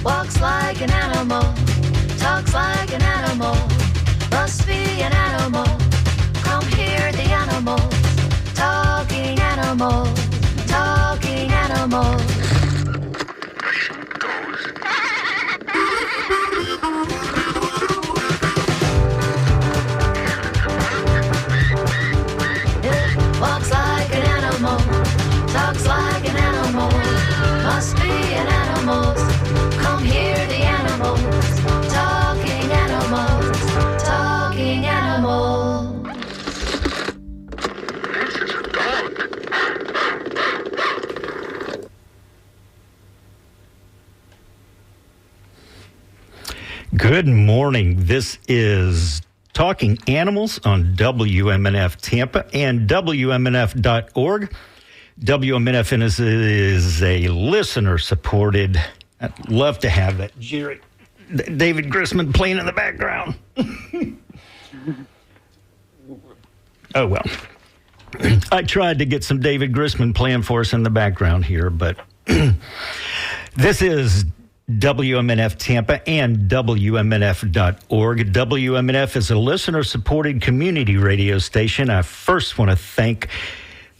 Walks like an animal, talks like an animal, must be an animal. Come hear the animals, talking animals, talking animals. It walks like an animal, talks like an animal, must be an animal. Come hear the animals, talking animals, talking animals. This is a dog. Good morning. This is Talking Animals on WMNF Tampa and WMNF.org. WMNF is a listener-supported. I'd love to have that David Grisman playing in the background. Oh, well. I tried to get some David Grisman playing for us in the background here, but this is WMNF Tampa and WMNF.org. WMNF is a listener-supported community radio station. I first want to thank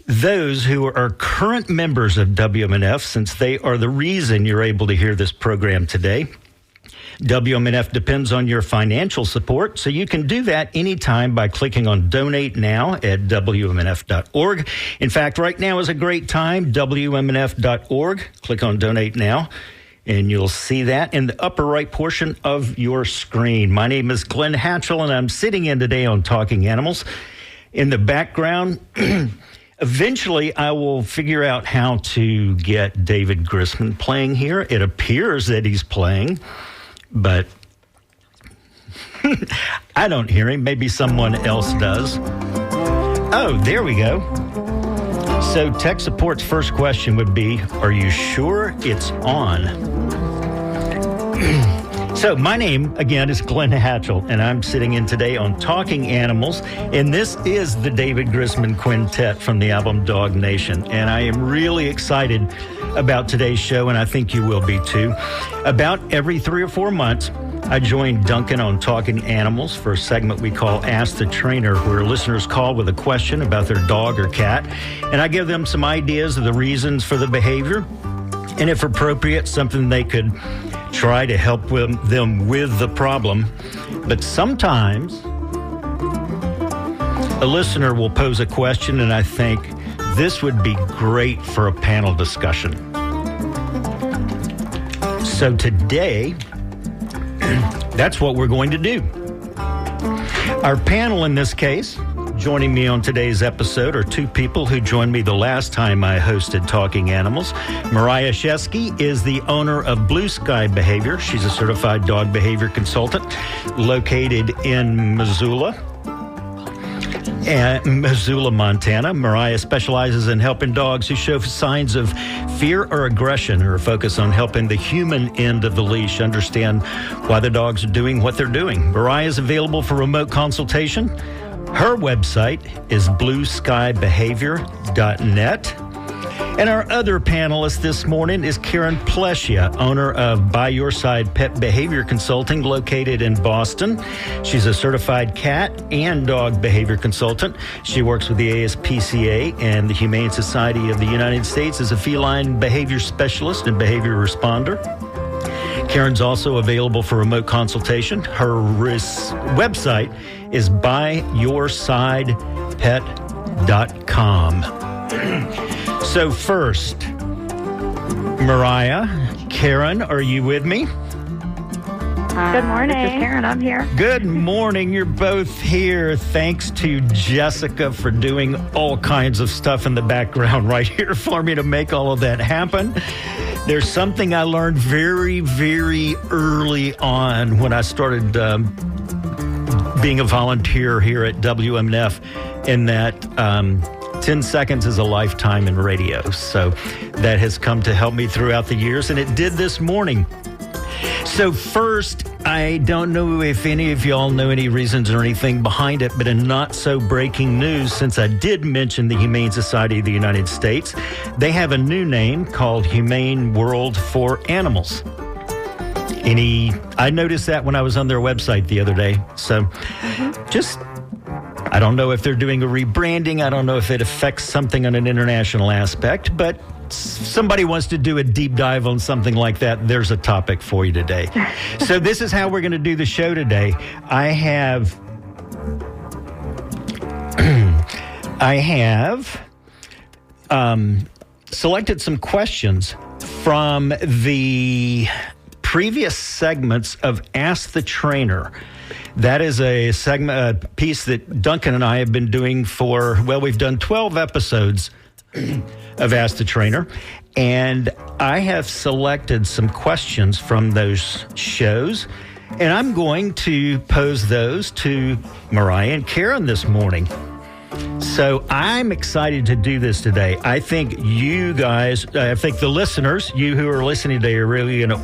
those who are current members of WMNF, since they are the reason you're able to hear this program today. WMNF depends on your financial support, so you can do that anytime by clicking on Donate Now at WMNF.org. In fact, right now is a great time, WMNF.org. Click on Donate Now, and you'll see that in the upper right portion of your screen. My name is Glenn Hatchell, and I'm sitting in today on Talking Animals. In the background, eventually, I will figure out how to get David Grisman playing here. It appears that he's playing, but I don't hear him. Maybe someone else does. Oh, there we go. So tech support's first question would be, are you sure it's on? So my name, again, is Glenn Hatchell, and I'm sitting in today on Talking Animals, and this is the David Grisman Quintet from the album Dog Nation, and I am really excited about today's show, and I think you will be too. About every 3 or 4 months, I join Duncan on Talking Animals for a segment we call Ask the Trainer, where listeners call with a question about their dog or cat, and I give them some ideas of the reasons for the behavior, and if appropriate, something they could try to help them with the problem. But sometimes a listener will pose a question, and I think this would be great for a panel discussion. So today, that's what we're going to do. Our panel in this case, joining me on today's episode, are two people who joined me the last time I hosted Talking Animals. Mariah Shesky is the owner of Blue Sky Behavior. She's a certified dog behavior consultant located in Missoula, Montana. Mariah specializes in helping dogs who show signs of fear or aggression, or focus on helping the human end of the leash understand why the dogs are doing what they're doing. Mariah is available for remote consultation. Her website is blueskybehavior.net. And our other panelist this morning is Karen Plesia, owner of By Your Side Pet Behavior Consulting, located in Boston. She's a certified cat and dog behavior consultant. She works with the ASPCA and the Humane Society of the United States as a feline behavior specialist and behavior responder. Karen's also available for remote consultation. Her website is byyoursidepet.com. So first, Mariah, Karen, are you with me? Good morning. This is Karen. I'm here. Good morning. You're both here. Thanks to Jessica for doing all kinds of stuff in the background right here for me to make all of that happen. There's something I learned very, very early on when I started being a volunteer here at WMNF, in that 10 seconds is a lifetime in radio. So that has come to help me throughout the years, and it did this morning. So first, I don't know if any of y'all know any reasons or anything behind it, but in not so breaking news, since I did mention the Humane Society of the United States, they have a new name called Humane World for Animals. I noticed that when I was on their website the other day. So I don't know if they're doing a rebranding. I don't know if it affects something on an international aspect, but somebody wants to do a deep dive on something like that, there's a topic for you today. So this is how we're going to do the show today. I have selected some questions from the previous segments of Ask the Trainer. That is a piece that Duncan and I have been doing we've done 12 episodes of Ask the Trainer, and I have selected some questions from those shows, and I'm going to pose those to Mariah and Karen this morning. So I'm excited to do this today. I think you guys, the listeners, you who are listening today, are really going to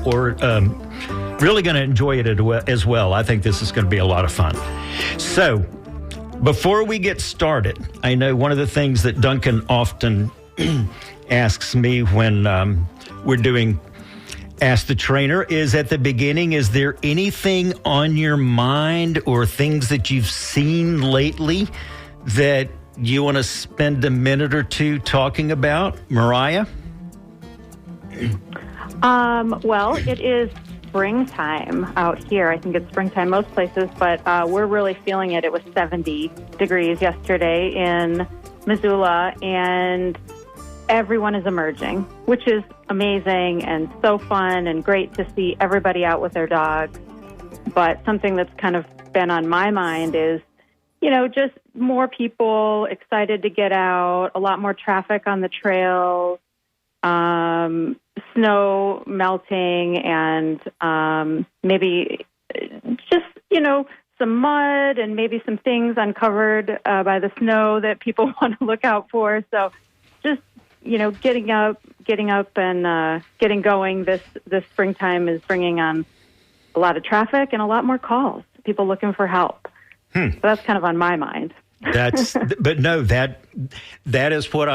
enjoy it as well. I think this is going to be a lot of fun. So before we get started, I know one of the things that Duncan often asks me when we're doing Ask the Trainer is at the beginning, is there anything on your mind or things that you've seen lately that you want to spend a minute or two talking about? Mariah? Well, it is springtime out here. I think it's springtime most places, but we're really feeling it. It was 70 degrees yesterday in Missoula, and everyone is emerging, which is amazing and so fun and great to see everybody out with their dogs. But something that's kind of been on my mind is, just more people excited to get out, a lot more traffic on the trails, snow melting, and maybe just, some mud and maybe some things uncovered by the snow that people want to look out for. So just, getting up and getting going this springtime is bringing on a lot of traffic and a lot more calls, people looking for help. So that's kind of on my mind. That is what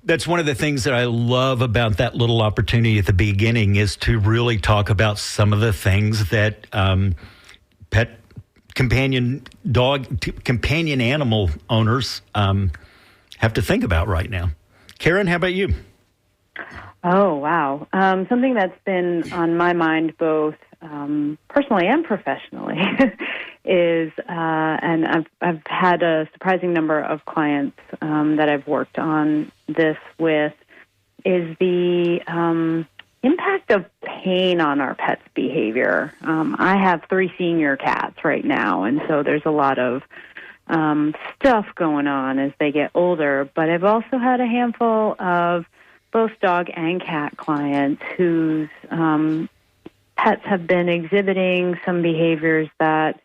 that's one of the things that I love about that little opportunity at the beginning, is to really talk about some of the things that companion animal owners have to think about right now. Karen, how about you? Oh, wow. Something that's been on my mind both personally and professionally is, and I've had a surprising number of clients that I've worked on this with, is the impact of pain on our pets' behavior. I have 3 senior cats right now, and so there's a lot of stuff going on as they get older, but I've also had a handful of both dog and cat clients whose pets have been exhibiting some behaviors that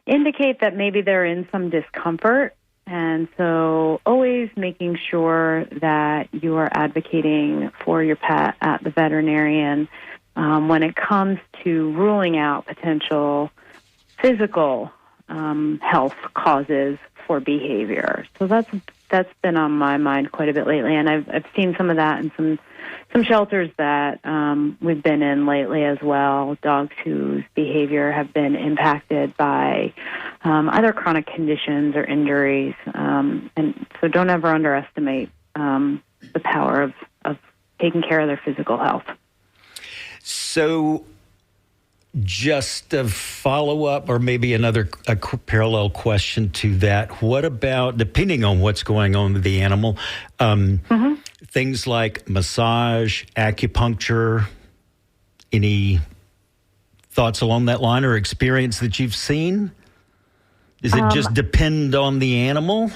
indicate that maybe they're in some discomfort. And so always making sure that you are advocating for your pet at the veterinarian when it comes to ruling out potential physical health causes for behavior. So that's been on my mind quite a bit lately, and I've seen some of that in some shelters that we've been in lately as well. Dogs whose behavior have been impacted by either chronic conditions or injuries, and so don't ever underestimate the power of taking care of their physical health. So, just a follow-up or maybe a parallel question to that. What about, depending on what's going on with the animal, things like massage, acupuncture, any thoughts along that line or experience that you've seen? Does it just depend on the animal?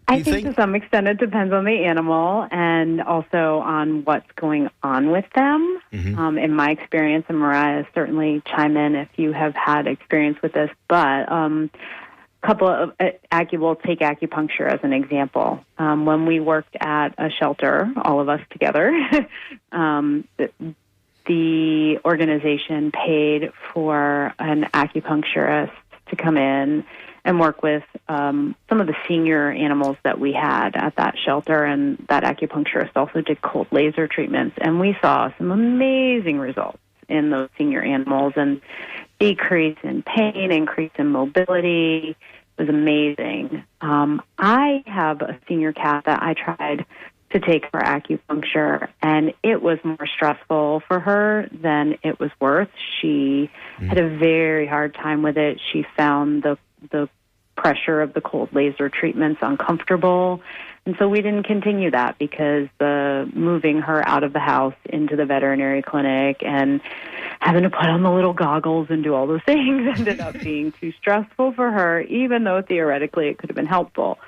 I think to some extent it depends on the animal and also on what's going on with them. Mm-hmm. In my experience, and Mariah, certainly chime in if you have had experience with this, but couple of we'll take acupuncture as an example. When we worked at a shelter, all of us together, the the organization paid for an acupuncturist to come in and work with some of the senior animals that we had at that shelter, and that acupuncturist also did cold laser treatments, and we saw some amazing results in those senior animals, and decrease in pain, increase in mobility. It was amazing. I have a senior cat that I tried to take for acupuncture, and it was more stressful for her than it was worth. She had a very hard time with it. She found the pressure of the cold laser treatments uncomfortable, and so we didn't continue that because moving her out of the house into the veterinary clinic and having to put on the little goggles and do all those things ended up being too stressful for her, even though theoretically it could have been helpful.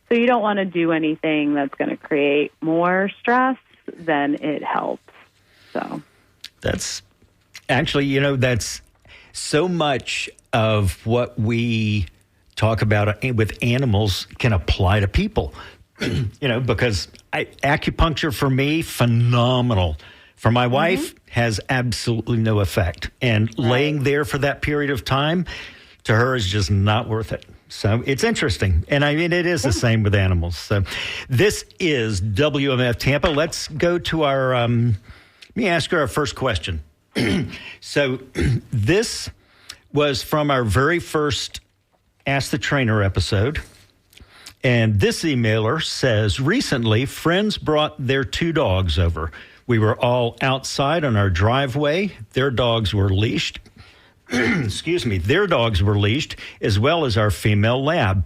So you don't want to do anything that's going to create more stress than it helps. So that's actually, that's so much of what we talk about with animals can apply to people, because acupuncture for me, phenomenal. For my wife, has absolutely no effect. And laying there for that period of time, to her, is just not worth it. So it's interesting. And I mean, it is the same with animals. So this is WMF Tampa. Let's go to our, let me ask her our first question. So this was from our very first Ask the Trainer episode. And this emailer says, recently, friends brought their 2 dogs over. We were all outside on our driveway. Their dogs were leashed. Excuse me. Their dogs were leashed, as well as our female lab.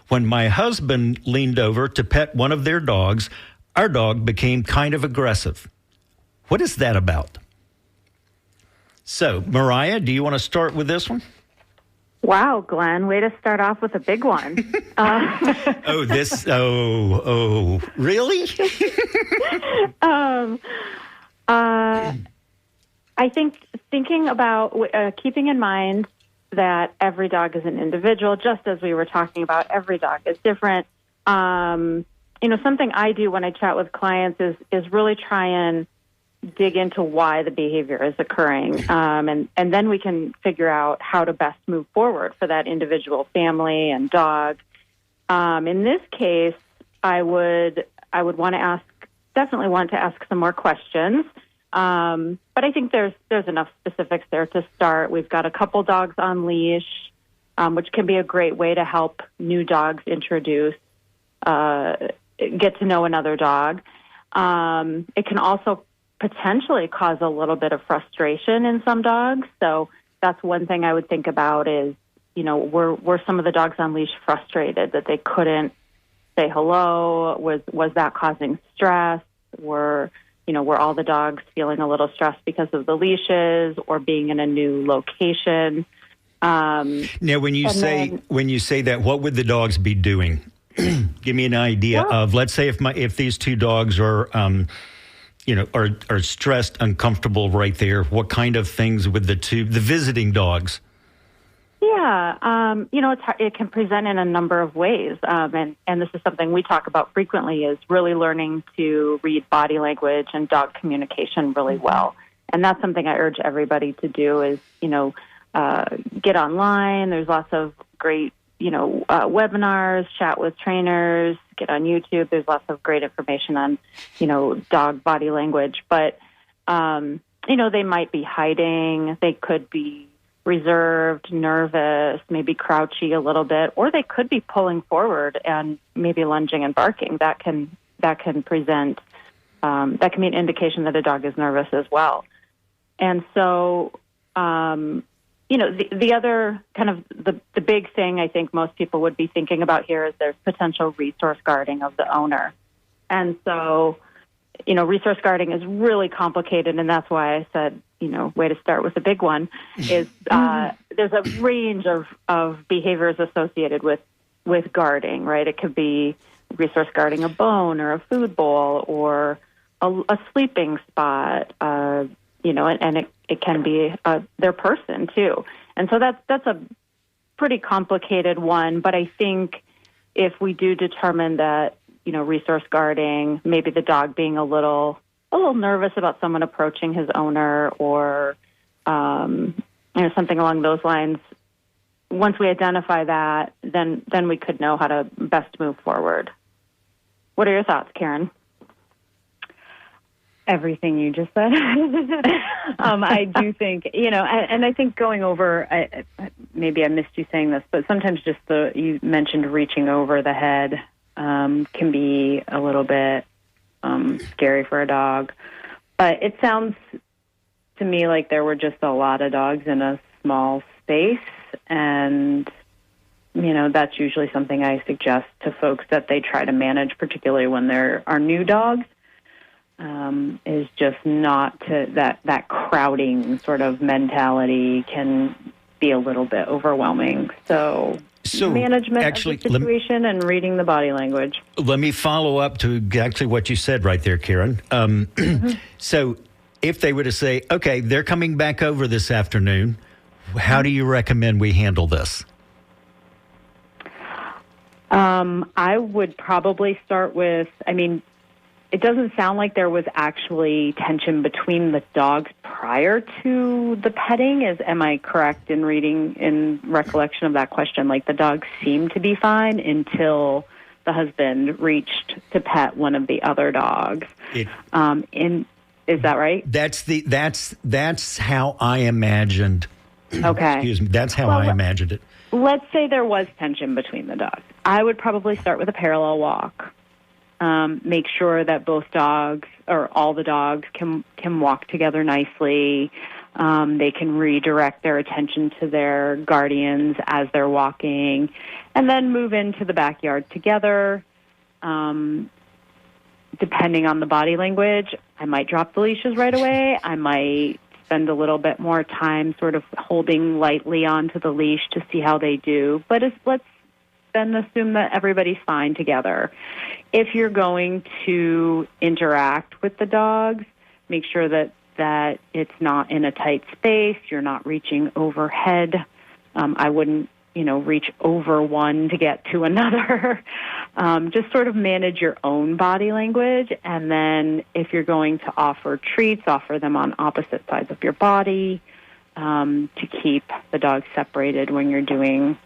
When my husband leaned over to pet one of their dogs, our dog became kind of aggressive. What is that about? So, Mariah, do you want to start with this one? Wow, Glenn, way to start off with a big one. Really? I think thinking about keeping in mind that every dog is an individual, just as we were talking about, every dog is different. Something I do when I chat with clients is really try and dig into why the behavior is occurring, and then we can figure out how to best move forward for that individual family and dog. In this case, I would definitely want to ask some more questions. But I think there's enough specifics there to start. We've got a couple dogs on leash, which can be a great way to help new dogs get to know another dog. It can also potentially cause a little bit of frustration in some dogs. So that's one thing I would think about is, were some of the dogs on leash frustrated that they couldn't say hello? Was that causing stress? Were all the dogs feeling a little stressed because of the leashes or being in a new location? Now, when you say that, what would the dogs be doing? Give me an idea of, let's say if these 2 dogs are, are stressed, uncomfortable right there, what kind of things with the visiting dogs? Yeah, it can present in a number of ways, and this is something we talk about frequently, is really learning to read body language and dog communication really well. And that's something I urge everybody to do is, get online. There's lots of great, webinars, chat with trainers, get on YouTube. There's lots of great information on, dog body language. But, they might be hiding. They could be reserved, nervous, maybe crouchy a little bit, or they could be pulling forward and maybe lunging and barking. That can present, that can be an indication that a dog is nervous as well. And so, the other kind of the big thing I think most people would be thinking about here is there's potential resource guarding of the owner. And so, resource guarding is really complicated, and that's why I said, way to start with the big one, is there's a range of behaviors associated with guarding, right? It could be resource guarding a bone or a food bowl or a sleeping spot, and it can be their person too. And so that's a pretty complicated one, but I think if we do determine that, resource guarding, maybe the dog being a little a little nervous about someone approaching his owner or something along those lines. Once we identify that, then we could know how to best move forward. What are your thoughts, Karen? Everything you just said. I do think, and I think going over, maybe I missed you saying this, but sometimes just you mentioned reaching over the head can be a little bit scary for a dog. But it sounds to me like there were just a lot of dogs in a small space, and that's usually something I suggest to folks that they try to manage, particularly when there are new dogs, is just not to that crowding sort of mentality can be a little bit overwhelming. So management actually, of the situation and reading the body language. Let me follow up to exactly what you said right there, Karen. So if they were to say, okay, they're coming back over this afternoon, how do you recommend we handle this? I would probably start with, it doesn't sound like there was actually tension between the dogs prior to the petting. Am I correct in recollection of that question? Like the dogs seemed to be fine until the husband reached to pet one of the other dogs. Is that right? That's how I imagined. Okay. Excuse me. That's how I imagined it. Let's say there was tension between the dogs. I would probably start with a parallel walk. Make sure that both dogs or all the dogs can walk together nicely. They can redirect their attention to their guardians as they're walking, and then move into the backyard together. Depending on the body language, I might drop the leashes right away. I might spend a little bit more time sort of holding lightly onto the leash to see how they do. But let's then assume that everybody's fine together. If you're going to interact with the dogs, make sure that it's not in a tight space. You're not reaching overhead. I wouldn't, reach over one to get to another. Just sort of manage your own body language. And then if you're going to offer treats, offer them on opposite sides of your body to keep the dogs separated when you're doing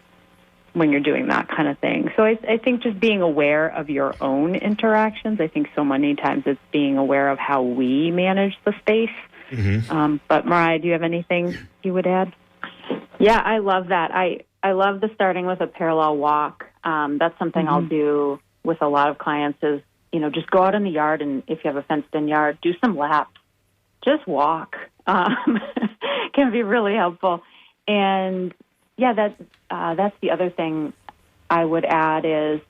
that kind of thing. So I think just being aware of your own interactions. I think so many times it's being aware of how we manage the space. Mm-hmm. But Mariah, do you have anything you would add? Yeah, I love that. I love the starting with a parallel walk. That's something I'll do with a lot of clients is, just go out in the yard, and if you have a fenced-in yard, do some laps. Just walk. Can be really helpful. And, yeah, that's the other thing I would add is,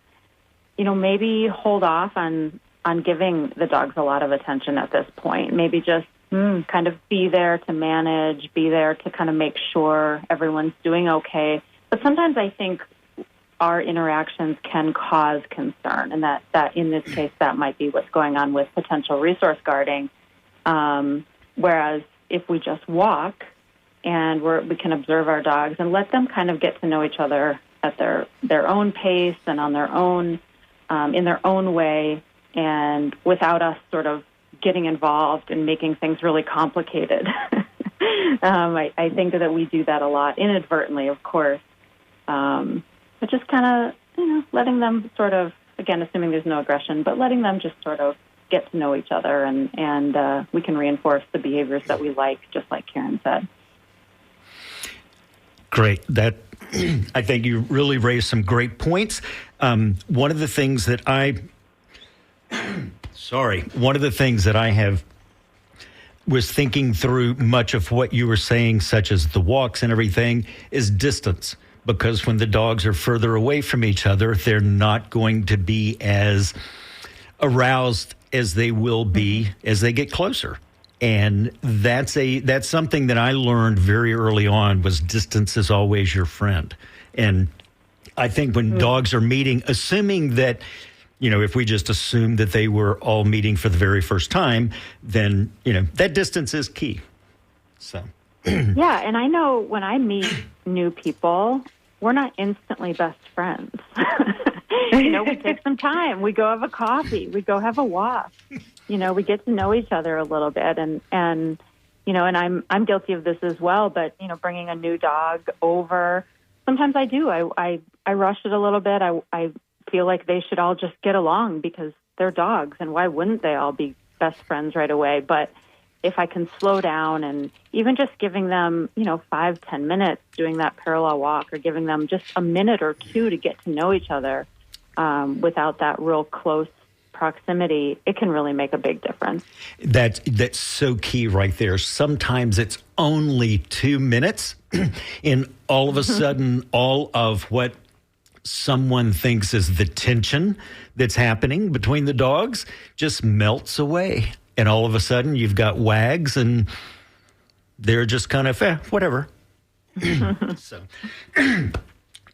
maybe hold off on giving the dogs a lot of attention at this point. Maybe just kind of be there to manage, be there to kind of make sure everyone's doing okay. But sometimes I think our interactions can cause concern, and that in this case, that might be what's going on with potential resource guarding. Whereas if we just walk and we can observe our dogs and let them kind of get to know each other at their own pace and on their own, in their own way, and without us sort of getting involved and making things really complicated. I think that we do that a lot, inadvertently, of course. But just kind of, letting them sort of, again, assuming there's no aggression, but letting them just sort of get to know each other, and we can reinforce the behaviors that we like, just like Karen said. Great. I think you really raised some great points. One of the things that I have was thinking through much of what you were saying, such as the walks and everything, is distance. Because when the dogs are further away from each other, they're not going to be as aroused as they will be as they get closer. And that's something that I learned very early on, was distance is always your friend. And I think when dogs are meeting, assuming that, if we just assume that they were all meeting for the very first time, then, that distance is key. So. Yeah, and I know when I meet new people, we're not instantly best friends. We take some time. We go have a coffee. We go have a walk. we get to know each other a little bit, and and I'm guilty of this as well. But bringing a new dog over, sometimes I do. I rush it a little bit. I feel like they should all just get along because they're dogs, and why wouldn't they all be best friends right away? But if I can slow down and even just giving them, 5-10 minutes doing that parallel walk, or giving them just a minute or two to get to know each other without that real close proximity, it can really make a big difference. That's so key right there. Sometimes it's only 2 minutes, and all of a sudden, all of what someone thinks is the tension that's happening between the dogs just melts away. And all of a sudden, you've got wags, and they're just kind of, whatever. So,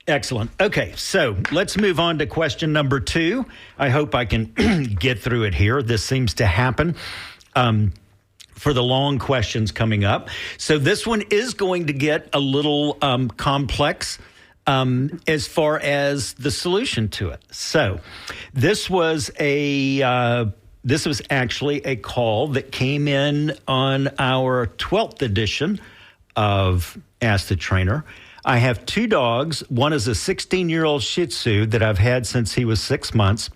excellent. Okay, so let's move on to question number 2. I hope I can get through it here. This seems to happen for the long questions coming up. So this one is going to get a little complex as far as the solution to it. So this was actually a call that came in on our 12th edition of Ask the Trainer. I have 2 dogs. One is a 16-year-old Shih Tzu that I've had since he was 6 months,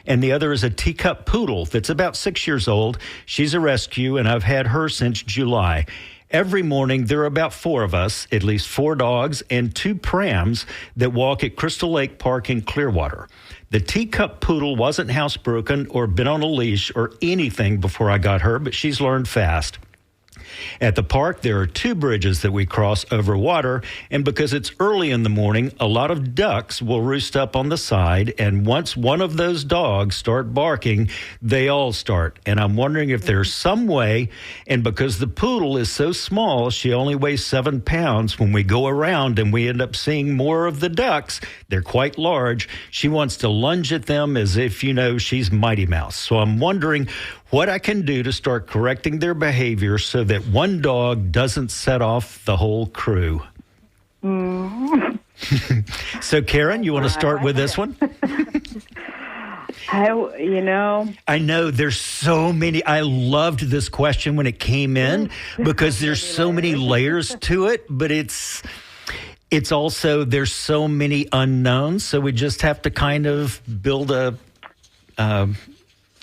and the other is a teacup poodle that's about 6 years old. She's a rescue, and I've had her since July. Every morning, there are about 4 of us, at least 4 dogs, and 2 prams that walk at Crystal Lake Park in Clearwater. The teacup poodle wasn't housebroken or been on a leash or anything before I got her, but she's learned fast. At the park, there are 2 bridges that we cross over water, and because it's early in the morning, a lot of ducks will roost up on the side, and once one of those dogs start barking, they all start. And I'm wondering if there's some way, and because the poodle is so small, she only weighs 7 pounds, when we go around and we end up seeing more of the ducks, they're quite large, she wants to lunge at them as if, she's Mighty Mouse. So I'm wondering what I can do to start correcting their behavior so that one dog doesn't set off the whole crew. So, Karen, you want to start with this one? I know there's so many. I loved this question when it came in because there's so many layers to it, but it's also, there's so many unknowns. So we just have to kind of build a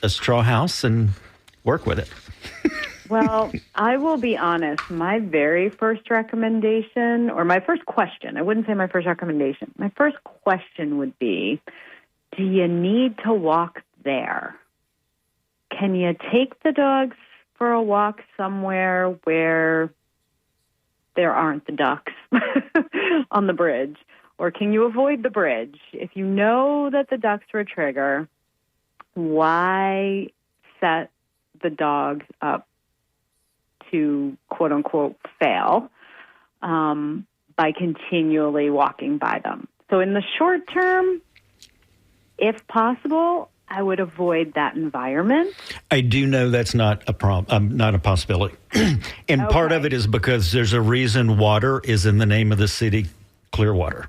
straw house and work with it. Well, I will be honest. My very first recommendation, or my first question, I wouldn't say my first recommendation. My first question would be, do you need to walk there? Can you take the dogs for a walk somewhere where there aren't the ducks on the bridge? Or can you avoid the bridge? If you know that the ducks were a trigger, why set the dogs up to, quote-unquote, fail by continually walking by them? So in the short term, if possible, I would avoid that environment. I do know that's not a possibility. And part of it is because there's a reason water is in the name of the city, Clearwater.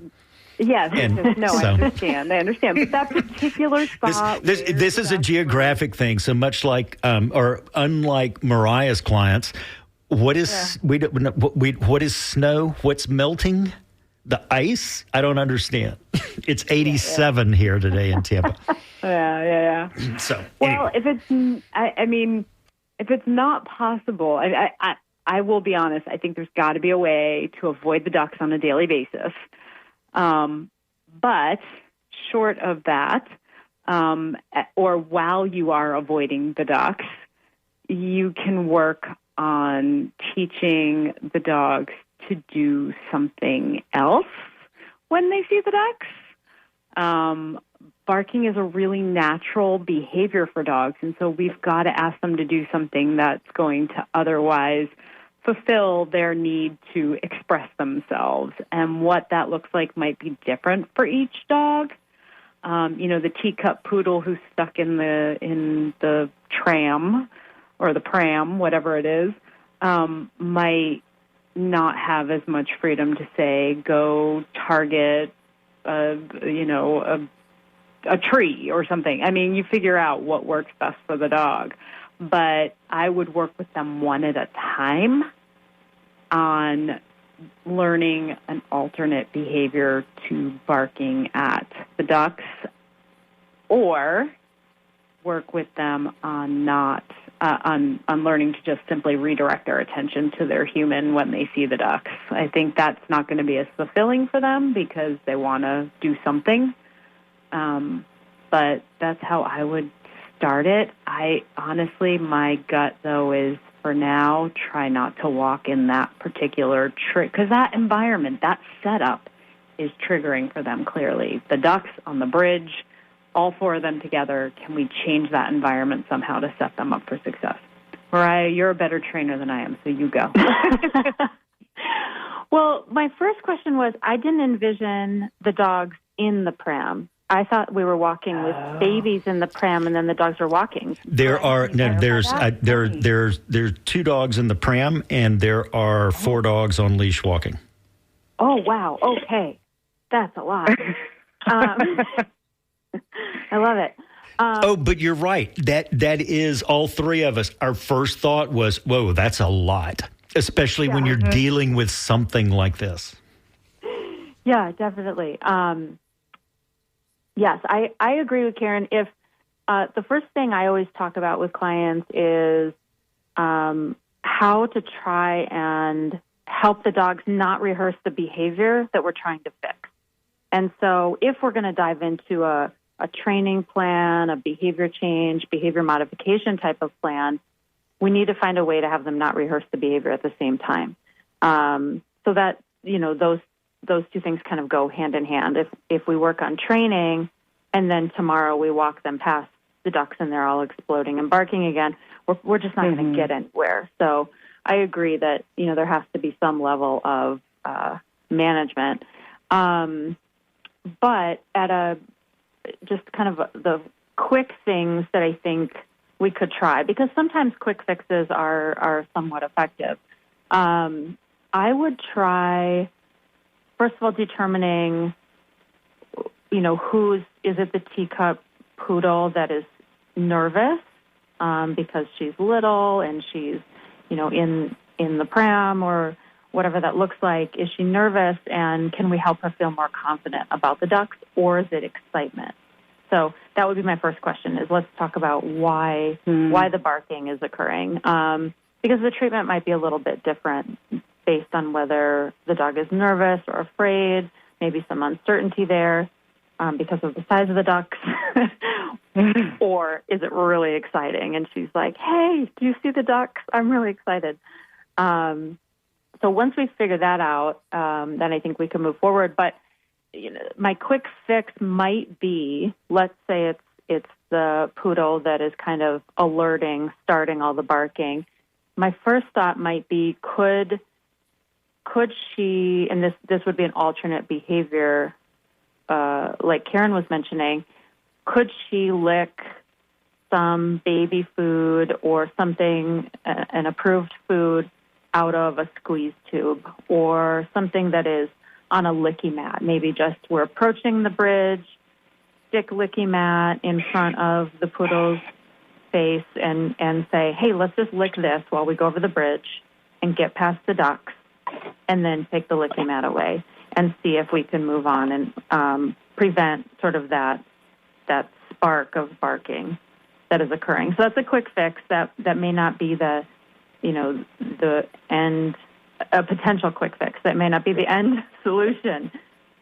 Yeah, I understand. But that particular spot... This is a geographic thing. So much like, or unlike Mariah's clients, what is snow? What's melting? The ice? I don't understand. It's 87 here today in Tampa. Yeah. So, well, anyway. if it's not possible, I will be honest. I think there's got to be a way to avoid the ducks on a daily basis. But short of that, or while you are avoiding the ducks, you can work on teaching the dogs to do something else when they see the ducks. Barking is a really natural behavior for dogs, and so we've got to ask them to do something that's going to otherwise fulfill their need to express themselves. And what that looks like might be different for each dog. The teacup poodle who's stuck in the tram or the pram, whatever it is, might not have as much freedom to say, go target, a a tree or something. I mean, you figure out what works best for the dog. But I would work with them one at a time on learning an alternate behavior to barking at the ducks, or work with them on on learning to just simply redirect their attention to their human when they see the ducks. I think that's not going to be as fulfilling for them because they want to do something. But that's how I would start it. I honestly, my gut though is for now, try not to walk in that particular because that environment, that setup is triggering for them clearly. The ducks on the bridge, all four of them together, can we change that environment somehow to set them up for success? Mariah, you're a better trainer than I am, so you go. Well, my first question was, I didn't envision the dogs in the pram. I thought we were walking with babies in the pram, and then the dogs were walking. There's 2 dogs in the pram, and there are 4 dogs on leash walking. Oh, wow. Okay. That's a lot. I love it. But you're right. That is all 3 of us. Our first thought was, whoa, that's a lot, especially when you're dealing with something like this. Yeah, definitely. Yes, I agree with Karen. If the first thing I always talk about with clients is how to try and help the dogs not rehearse the behavior that we're trying to fix. And so if we're going to dive into a training plan, a behavior change, behavior modification type of plan, we need to find a way to have them not rehearse the behavior at the same time. So that, those 2 things kind of go hand in hand. If we work on training and then tomorrow we walk them past the ducks and they're all exploding and barking again, we're just not going to get anywhere. So I agree that, there has to be some level of management. But at just kind of the quick things that I think we could try, because sometimes quick fixes are somewhat effective. I would try, first of all, determining, is it the teacup poodle that is nervous because she's little and she's, in the pram or whatever that looks like. Is she nervous, and can we help her feel more confident about the ducks, or is it excitement? So that would be my first question, is let's talk about why the barking is occurring. Because the treatment might be a little bit different based on whether the dog is nervous or afraid, maybe some uncertainty there because of the size of the ducks, or is it really exciting? And she's like, hey, do you see the ducks? I'm really excited. So once we figure that out, then I think we can move forward. But my quick fix might be, let's say it's the poodle that is kind of starting all the barking. My first thought might be, could she, and this would be an alternate behavior, like Karen was mentioning, could she lick some baby food or something, an approved food, out of a squeeze tube, or something that is on a licky mat? Maybe just we're approaching the bridge, stick licky mat in front of the poodle's face and say, hey, let's just lick this while we go over the bridge and get past the ducks, and then take the licky mat away and see if we can move on and prevent sort of that spark of barking that is occurring. So that's a quick fix that may not be the end, a potential quick fix. That may not be the end solution,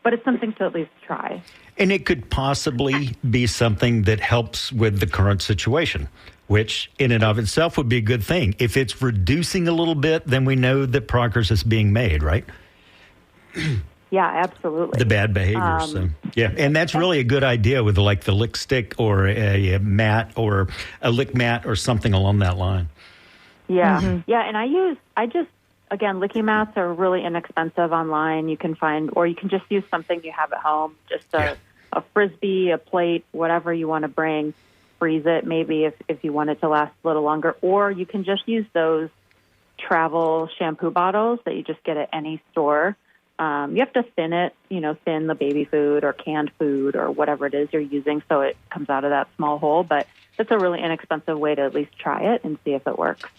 but it's something to at least try. And it could possibly be something that helps with the current situation, which in and of itself would be a good thing. If it's reducing a little bit, then we know that progress is being made, right? Yeah, absolutely. The bad behaviors. Yeah, and that's really a good idea with like the lick stick or a mat or a lick mat or something along that line. Yeah, yeah, and again, licky mats are really inexpensive online. You can find, or you can just use something you have at home, just a Frisbee, a plate, whatever you want to bring. Freeze it maybe if you want it to last a little longer, or you can just use those travel shampoo bottles that you just get at any store. You have to thin it, thin the baby food or canned food or whatever it is you're using so it comes out of that small hole. But it's a really inexpensive way to at least try it and see if it works.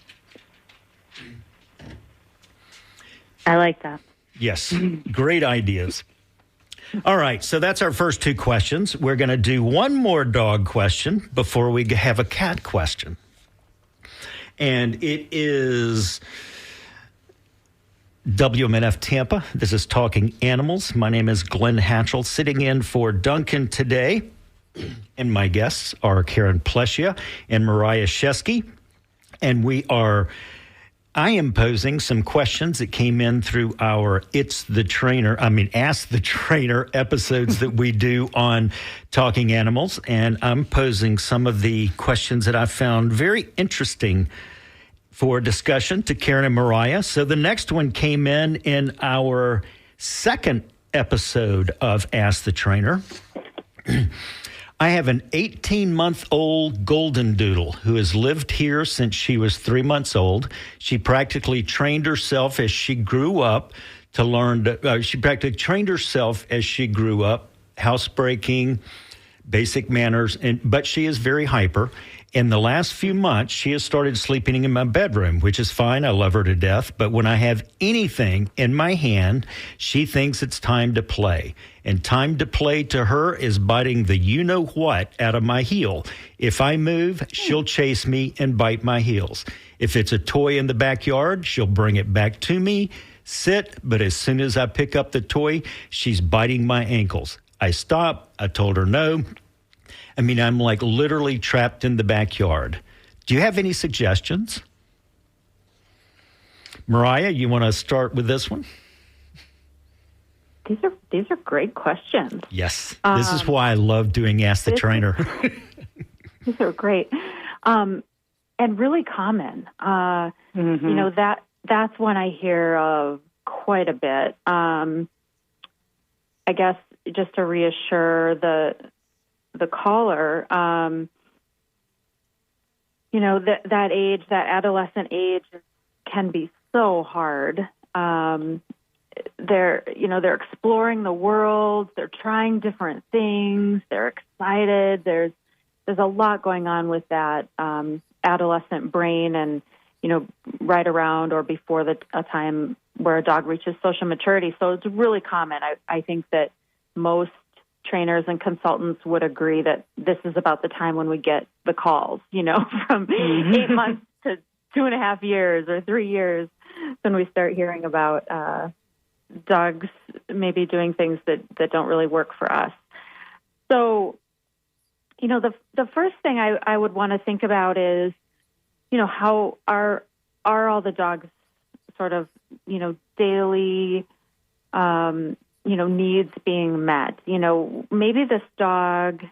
I like that. Yes, great ideas. All right, so that's our first two questions. We're going to do one more dog question before we have a cat question. And it is WMNF Tampa. This is Talking Animals. My name is Glenn Hatchell, sitting in for Duncan today. And my guests are Karen Pleschia and Mariah Shesky. And I am posing some questions that came in through our Ask the Trainer episodes that we do on Talking Animals. And I'm posing some of the questions that I found very interesting for discussion to Karen and Mariah. So the next one came in our second episode of Ask the Trainer. I have an 18-month-old golden doodle who has lived here since she was 3 months old. She practically trained herself as she grew up housebreaking, basic manners, but she is very hyper. In the last few months, she has started sleeping in my bedroom, which is fine. I love her to death. But when I have anything in my hand, she thinks it's time to play. And time to play to her is biting the you-know-what out of my heel. If I move, she'll chase me and bite my heels. If it's a toy in the backyard, she'll bring it back to me, sit, but as soon as I pick up the toy, she's biting my ankles. I stop. I told her no. I'm like literally trapped in the backyard. Do you have any suggestions? Mariah, you want to start with this one? These are great questions. Yes. This is why I love doing Ask the Trainer. These are great. And really common. That's one I hear of quite a bit. I guess just to reassure the caller, that age, that adolescent age can be so hard. They're exploring the world. They're trying different things. They're excited. There's a lot going on with that adolescent brain, and right around or before a time where a dog reaches social maturity. So it's really common. I think that most trainers and consultants would agree that this is about the time when we get the calls, from 8 months to 2.5 years or 3 years, when we start hearing about dogs maybe doing things that don't really work for us. So, the first thing I would want to think about is, how are all the dogs sort of, daily, needs being met. Maybe this dog,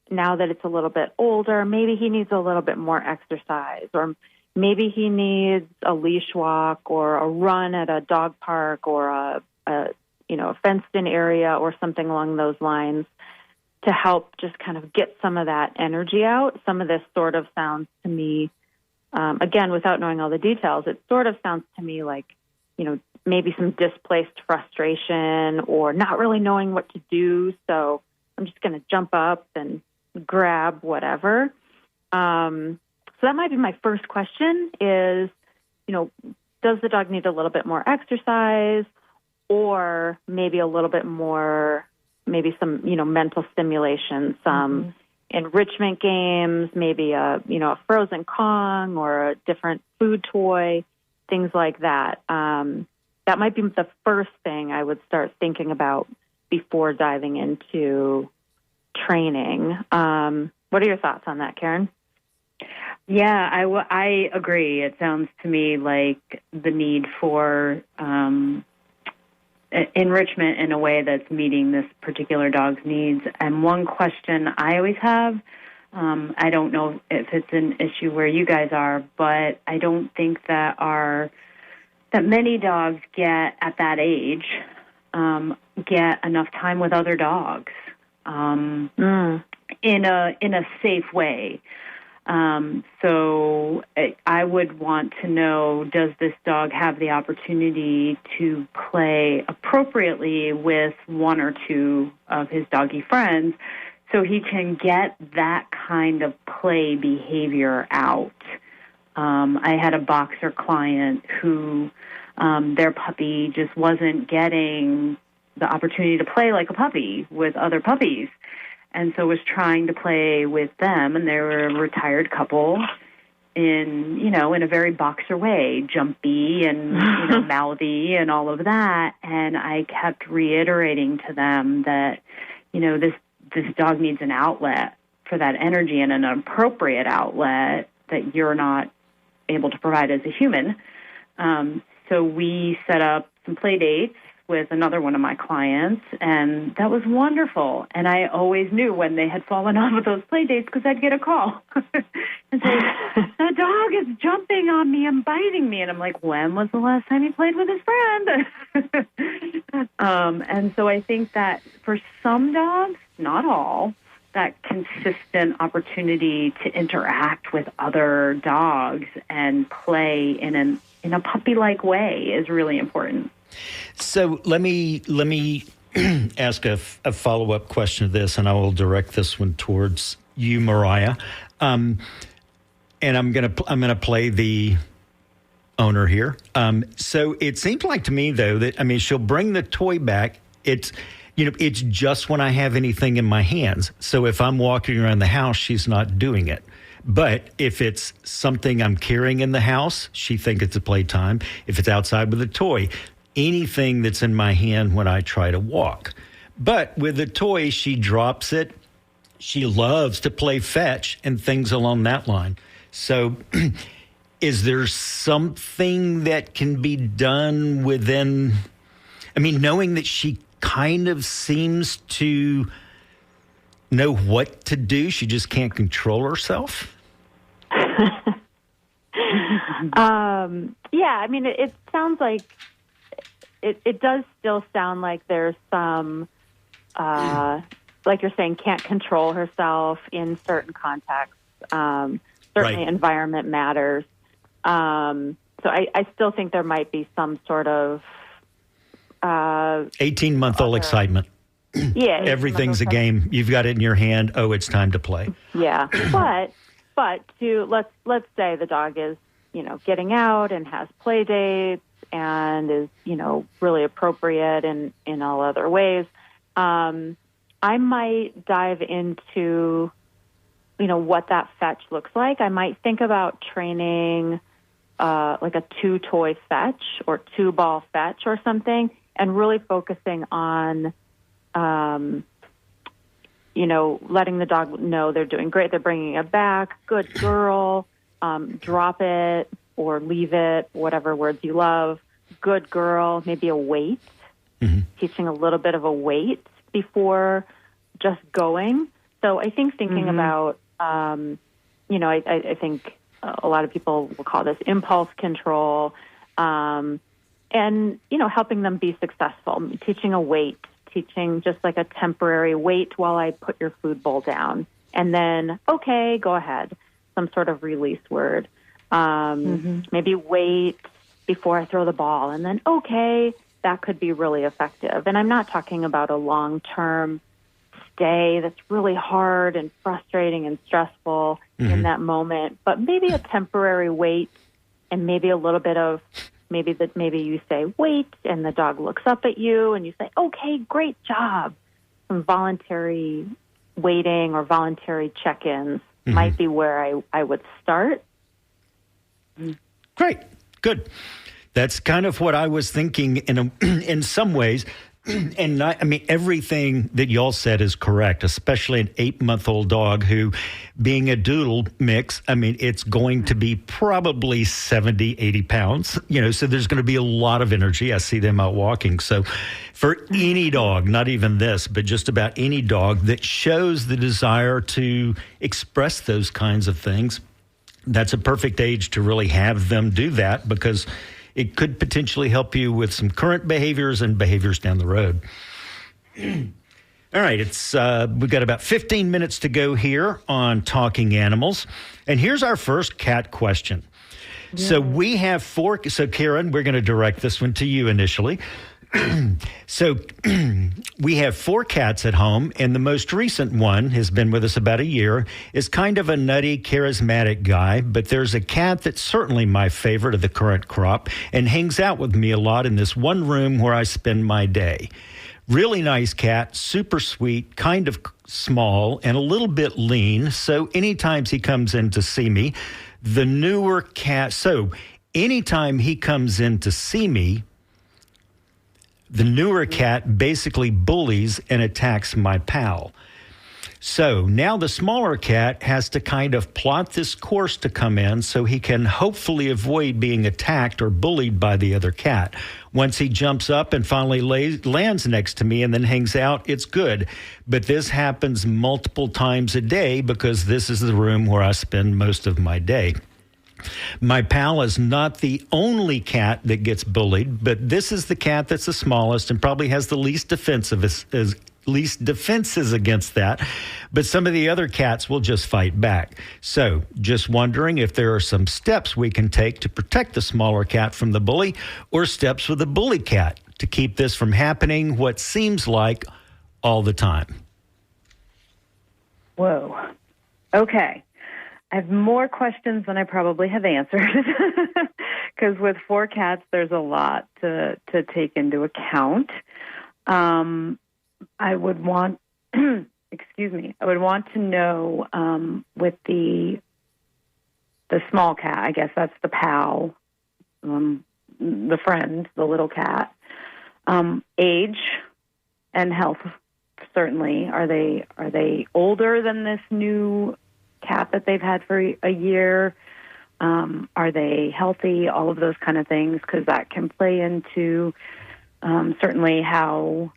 now that it's a little bit older, maybe he needs a little bit more exercise, or maybe he needs a leash walk or a run at a dog park or a fenced-in area or something along those lines to help just kind of get some of that energy out. Some of this sort of sounds to me, again, without knowing all the details, it sort of sounds to me like, maybe some displaced frustration or not really knowing what to do. So I'm just going to jump up and grab whatever. So that might be my first question is, does the dog need a little bit more exercise or maybe a little bit more, maybe some, mental stimulation, some enrichment games, maybe a frozen Kong or a different food toy, things like that. That might be the first thing I would start thinking about before diving into training. What are your thoughts on that, Karen? Yeah, I agree. It sounds to me like the need for enrichment in a way that's meeting this particular dog's needs. And one question I always have, I don't know if it's an issue where you guys are, but I don't think that many dogs get at that age get enough time with other dogs in a safe way. So I would want to know, does this dog have the opportunity to play appropriately with one or two of his doggy friends so he can get that kind of play behavior out? I had a boxer client who their puppy just wasn't getting the opportunity to play like a puppy with other puppies, and so was trying to play with them. And they were a retired couple in a very boxer way, jumpy and mouthy and all of that. And I kept reiterating to them that this dog needs an outlet for that energy, and an appropriate outlet that you're not able to provide as a human. So we set up some play dates with another one of my clients, and that was wonderful. And I always knew when they had fallen off of those play dates because I'd get a call and say, the dog is jumping on me and biting me. And I'm like, when was the last time he played with his friend? And so I think that for some dogs, not all, that consistent opportunity to interact with other dogs and play in a puppy-like way is really important. So let me ask a follow-up question to this, and I will direct this one towards you, Mariah. And I'm gonna play the owner here. So it seems like to me, though, that she'll bring the toy back. It's just when I have anything in my hands. So if I'm walking around the house, she's not doing it. But if it's something I'm carrying in the house, she thinks it's a playtime. If it's outside with a toy, anything that's in my hand when I try to walk. But with the toy, she drops it. She loves to play fetch and things along that line. So is there something that can be done within, knowing that she kind of seems to know what to do, she just can't control herself? It sounds like it does still sound like there's some, like you're saying, can't control herself in certain contexts. Certainly Right. Environment matters. So I still think there might be some sort of 18-month-old excitement. Yeah. Everything's a game. You've got it in your hand. Oh, it's time to play. Yeah. But let's say the dog is, getting out and has play dates and is, really appropriate in all other ways. I might dive into, what that fetch looks like. I might think about training like a 2-toy fetch or 2-ball fetch or something, and really focusing on, letting the dog know they're doing great. They're bringing it back. Good girl. Drop it or leave it, whatever words you love. Good girl. Maybe a wait. Mm-hmm. Teaching a little bit of a wait before just going. So I think thinking about, I think a lot of people will call this impulse control, and, helping them be successful. Teaching a wait, teaching just like a temporary wait while I put your food bowl down. And then, okay, go ahead. Some sort of release word. Maybe wait before I throw the ball. And then, okay, that could be really effective. And I'm not talking about a long-term stay that's really hard and frustrating and stressful in that moment, but maybe a temporary wait, and maybe a little bit of maybe you say wait and the dog looks up at you and you say, okay, great job. Some voluntary waiting or voluntary check-ins might be where I would start. Great. Good. That's kind of what I was thinking in some ways. And everything that y'all said is correct, especially an 8-month-old dog who, being a doodle mix, it's going to be probably 70, 80 pounds, so there's going to be a lot of energy. I see them out walking. So for any dog, not even this, but just about any dog that shows the desire to express those kinds of things, that's a perfect age to really have them do that, because it could potentially help you with some current behaviors and behaviors down the road. All right, it's we've got about 15 minutes to go here on Talking Animals. And here's our first cat question. Yeah. So we have four. So, Karen, we're going to direct this one to you initially. So we have four cats at home, and the most recent one has been with us about a year, is kind of a nutty, charismatic guy, but there's a cat that's certainly my favorite of the current crop and hangs out with me a lot in this one room where I spend my day. Really nice cat, super sweet, kind of small, and a little bit lean, so anytime he comes in to see me, anytime he comes in to see me, the newer cat basically bullies and attacks my pal. So now the smaller cat has to kind of plot this course to come in so he can hopefully avoid being attacked or bullied by the other cat. Once he jumps up and finally lands next to me and then hangs out, it's good. But this happens multiple times a day because this is the room where I spend most of my day. My pal is not the only cat that gets bullied, but this is the cat that's the smallest and probably has the least defenses against that. But some of the other cats will just fight back. So just wondering if there are some steps we can take to protect the smaller cat from the bully, or steps with the bully cat to keep this from happening what seems like all the time. Whoa. Okay. I have more questions than I probably have answered, because with four cats, there's a lot to take into account. I would want, I would want to know with the small cat, I guess that's the pal, the friend, the little cat, age and health. Certainly, are they older than this new cat that they've had for a year? Are they healthy? All of those kind of things, because that can play into certainly how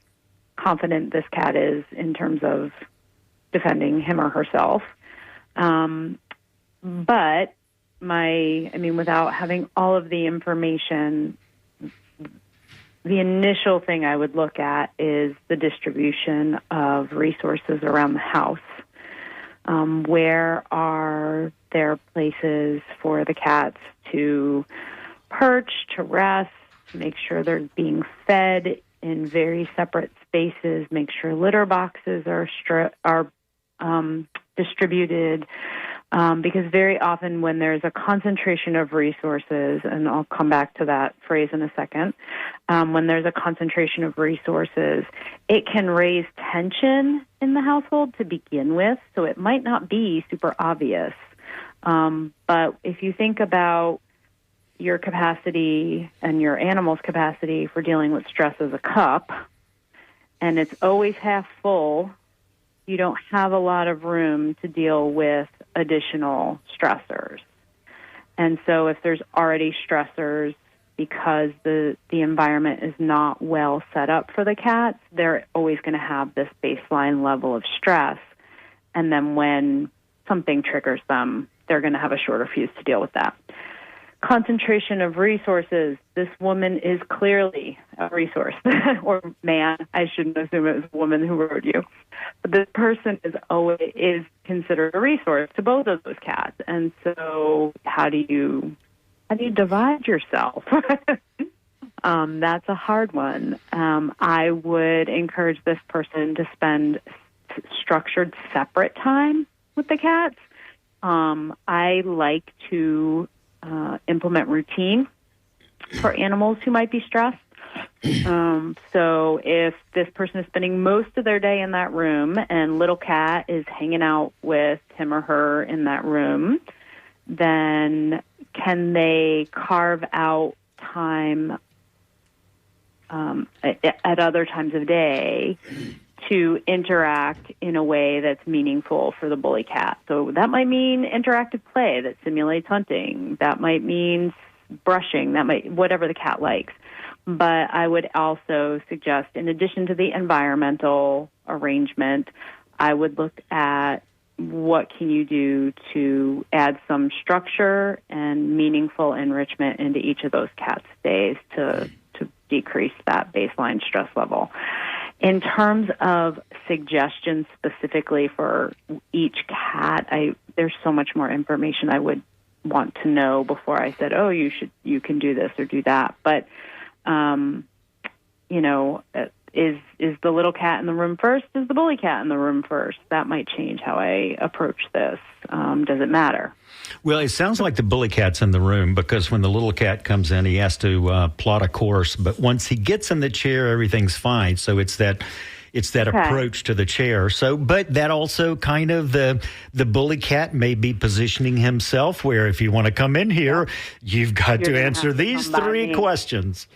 confident this cat is in terms of defending him or herself. But without having all of the information, the initial thing I would look at is the distribution of resources around the house. Where are there places for the cats to perch, to rest, to make sure they're being fed in very separate spaces, make sure litter boxes are distributed, because very often when there's a concentration of resources, and I'll come back to that phrase in a second, when there's a concentration of resources, it can raise tension in the household to begin with, so it might not be super obvious. But if you think about your capacity and your animal's capacity for dealing with stress as a cup, and it's always half full, you don't have a lot of room to deal with additional stressors. And so if there's already stressors because the environment is not well set up for the cats, they're always going to have this baseline level of stress. And then when something triggers them, they're going to have a shorter fuse to deal with that. Concentration of resources. This woman is clearly a resource, or man. I shouldn't assume it was a woman who wrote you, but this person is considered a resource to both of those cats. And so, how do you divide yourself? That's a hard one. I would encourage this person to spend structured, separate time with the cats. I like to implement routine for animals who might be stressed. So if this person is spending most of their day in that room and little cat is hanging out with him or her in that room, then can they carve out time at other times of day to interact in a way that's meaningful for the bully cat? So that might mean interactive play that simulates hunting. That might mean brushing. That might, whatever the cat likes. But I would also suggest, in addition to the environmental arrangement, I would look at what can you do to add some structure and meaningful enrichment into each of those cats' days to decrease that baseline stress level. In terms of suggestions specifically for each cat, there's so much more information I would want to know before I said, "Oh, you can do this or do that." But is the little cat in the room first? Is the bully cat in the room first? That might change how I approach this. Does it matter? Well, it sounds like the bully cat's in the room because when the little cat comes in, he has to plot a course. But once he gets in the chair, everything's fine. So it's that approach to the chair. So, but that also kind of the bully cat may be positioning himself where if you want to come in here, you've got to answer these 3 questions.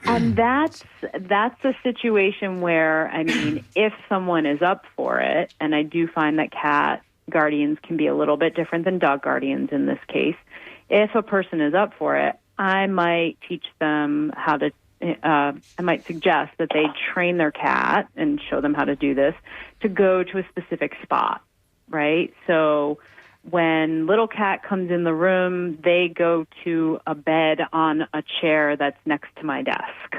And that's a situation where, I mean, if someone is up for it, and I do find that cat guardians can be a little bit different than dog guardians in this case. If a person is up for it, I might teach them how to, I might suggest that they train their cat and show them how to do this to go to a specific spot, right? So when little cat comes in the room, they go to a bed on a chair that's next to my desk.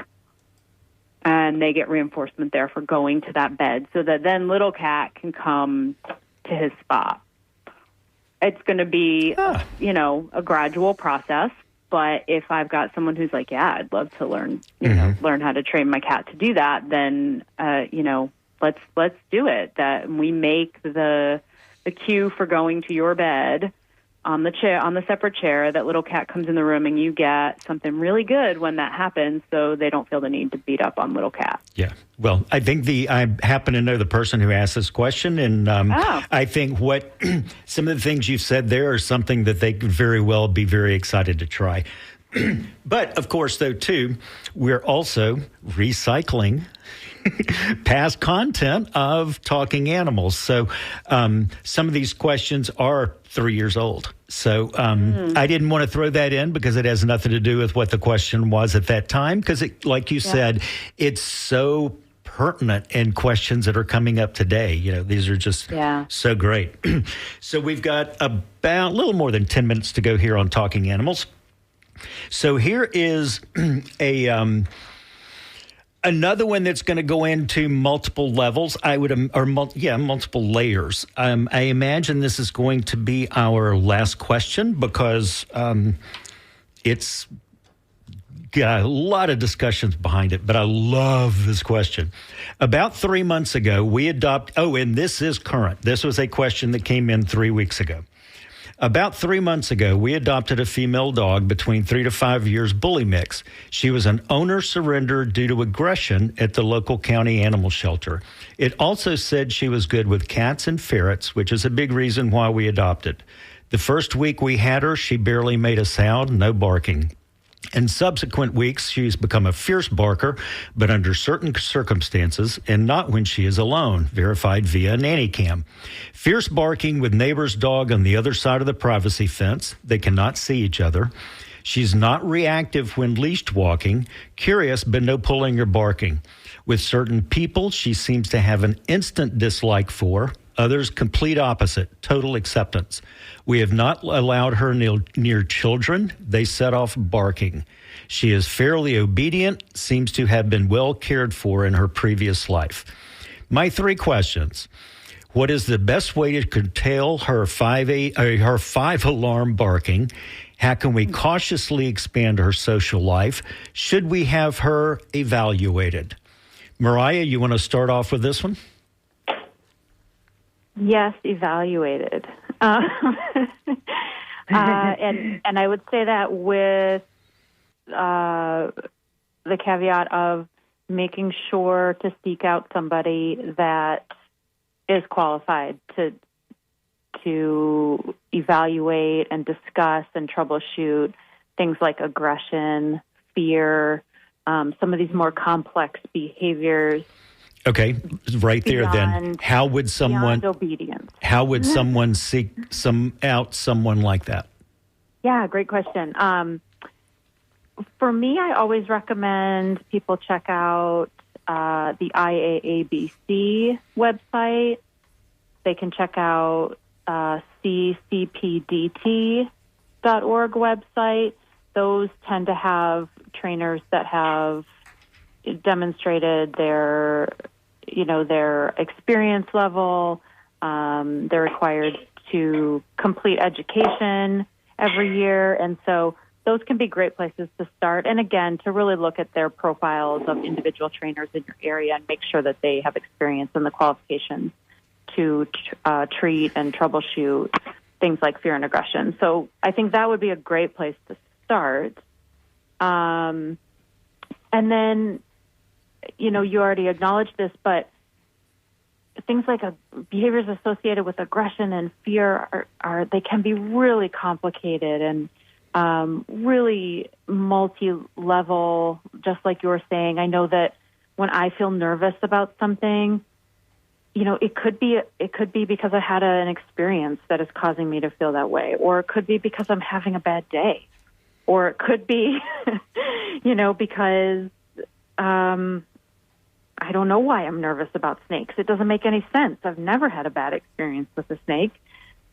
And they get reinforcement there for going to that bed so that then little cat can come to his spot. It's going to be, a gradual process. But if I've got someone who's like, yeah, I'd love to learn how to train my cat to do that, then, let's do it. That we make the cue for going to your bed on the separate chair, that little cat comes in the room and you get something really good when that happens so they don't feel the need to beat up on little cat. Yeah. Well, I think I happen to know the person who asked this question, and I think what some of the things you've said there are something that they could very well be very excited to try. But, of course, though, too, we're also recycling past content of Talking Animals. So some of these questions are 3 years old. So I didn't want to throw that in because it has nothing to do with what the question was at that time. Because, like you said, it's so pertinent in questions that are coming up today. These are just so great. So we've got about a little more than 10 minutes to go here on Talking Animals. So here is another one that's going to go into multiple levels, multiple layers. I imagine this is going to be our last question because it's got a lot of discussions behind it, but I love this question. About 3 months ago, and this is current. This was a question that came in 3 weeks ago. About 3 months ago, we adopted a female dog between 3 to 5 years, bully mix. She was an owner surrender due to aggression at the local county animal shelter. It also said she was good with cats and ferrets, which is a big reason why we adopted. The first week we had her, she barely made a sound, no barking. In subsequent weeks, she's become a fierce barker, but under certain circumstances and not when she is alone, verified via nanny cam. Fierce barking with neighbor's dog on the other side of the privacy fence. They cannot see each other. She's not reactive when leashed walking, curious but no pulling or barking. With certain people, she seems to have an instant dislike for. Others, complete opposite, total acceptance. We have not allowed her near children. They set off barking. She is fairly obedient, seems to have been well cared for in her previous life. My 3 questions. What is the best way to curtail her 5-alarm barking? How can we cautiously expand her social life? Should we have her evaluated? Mariah, you want to start off with this one? Yes, evaluated. And I would say that with the caveat of making sure to seek out somebody that is qualified to evaluate and discuss and troubleshoot things like aggression, fear, some of these more complex behaviors. Okay, right there then. How would someone obedience? How would someone seek out someone like that? Yeah, great question. For me, I always recommend people check out the IAABC website. They can check out ccpdt.org website. Those tend to have trainers that have demonstrated their their experience level. They're required to complete education every year. And so those can be great places to start. And again, to really look at their profiles of individual trainers in your area and make sure that they have experience and the qualifications to treat and troubleshoot things like fear and aggression. So I think that would be a great place to start. And then, you already acknowledged this, but things like behaviors associated with aggression and fear they can be really complicated and really multi-level, just like you were saying. I know that when I feel nervous about something, it could be because I had an experience that is causing me to feel that way, or it could be because I'm having a bad day, or it could be, because I don't know why I'm nervous about snakes. It doesn't make any sense. I've never had a bad experience with a snake.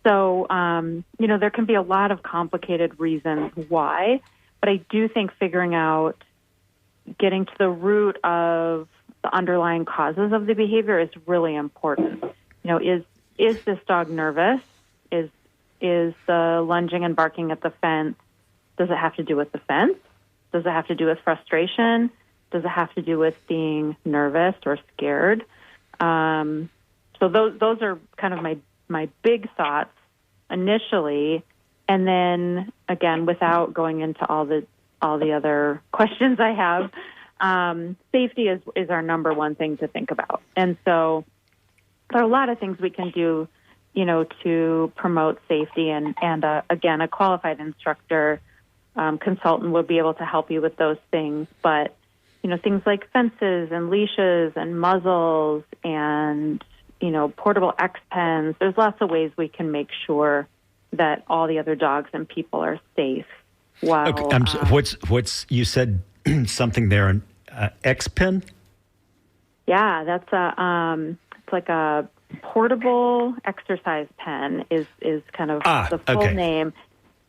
So, there can be a lot of complicated reasons why, but I do think getting to the root of the underlying causes of the behavior is really important. Is this dog nervous? Is the lunging and barking at the fence, does it have to do with the fence? Does it have to do with frustration? Does it have to do with being nervous or scared? So those are kind of my big thoughts initially, and then again, without going into all the other questions I have, safety is our number one thing to think about. And so there are a lot of things we can do, to promote safety, and again, a qualified instructor consultant will be able to help you with those things, but things like fences and leashes and muzzles and, portable X-pens. There's lots of ways we can make sure that all the other dogs and people are safe. While, what's you said something there, an X-pen? Yeah, that's it's like a portable exercise pen is kind of the full name.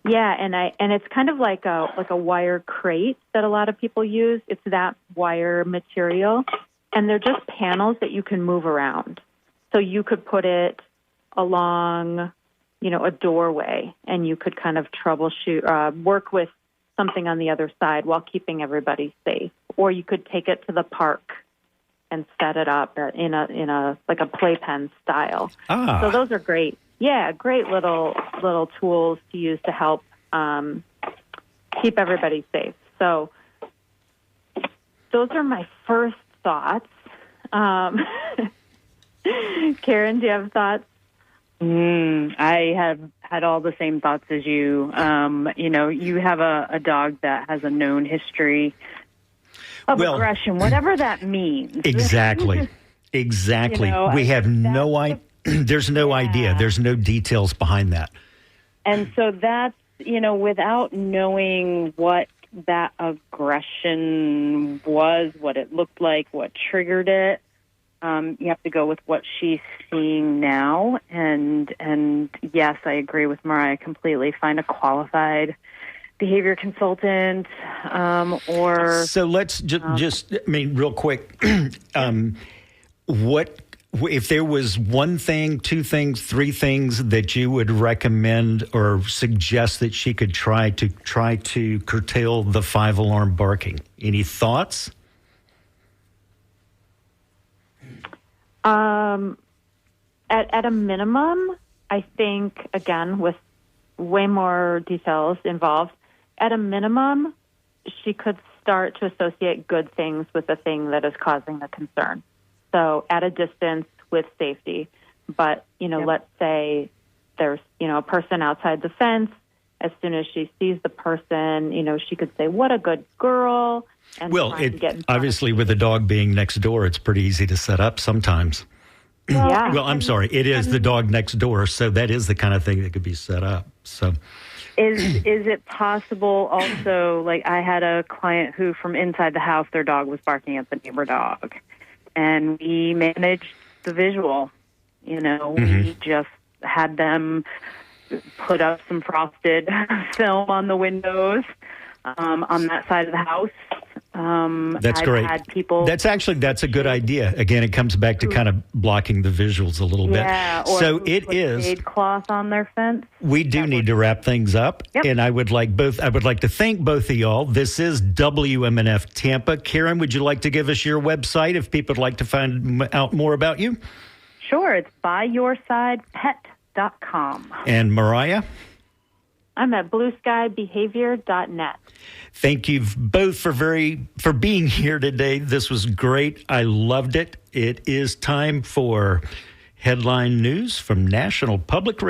Yeah, and it's kind of like a wire crate that a lot of people use. It's that wire material, and they're just panels that you can move around. So you could put it along, a doorway, and you could kind of troubleshoot, work with something on the other side while keeping everybody safe. Or you could take it to the park and set it up in a like a playpen style. So those are great. Yeah, great little tools to use to help keep everybody safe. So those are my first thoughts. Karen, do you have thoughts? I have had all the same thoughts as you. You have a dog that has a known history of aggression, whatever that means. Exactly. We have no idea. There's no idea. There's no details behind that. And so that's, without knowing what that aggression was, what it looked like, what triggered it, you have to go with what she's seeing now. And yes, I agree with Mariah completely. Find a qualified behavior consultant or... So let's just real quick, what... If there was one thing, two things, three things that you would recommend or suggest that she could try to curtail the 5-alarm barking, any thoughts? At a minimum, I think, again, with way more details involved, at a minimum, she could start to associate good things with the thing that is causing the concern. So at a distance with safety. But, let's say there's, a person outside the fence. As soon as she sees the person, she could say, what a good girl. And obviously with the dog being next door, it's pretty easy to set up sometimes. Well, I'm sorry. It is the dog next door. So that is the kind of thing that could be set up. So is it possible also, like I had a client who from inside the house, their dog was barking at the neighbor dog. And we managed the visual. We just had them put up some frosted film on the windows on that side of the house. That's I've great. had people. That's a good idea. Again, it comes back to kind of blocking the visuals a little bit. Or so who it put is. shade cloth on their fence. We do need to wrap things up, and I would like to thank both of y'all. This is WMNF Tampa. Karen, would you like to give us your website if people would like to find out more about you? Sure, it's byyoursidepet.com. And Mariah? I'm at blueskybehavior.net. Thank you both for being here today. This was great. I loved it. It is time for headline news from National Public Radio.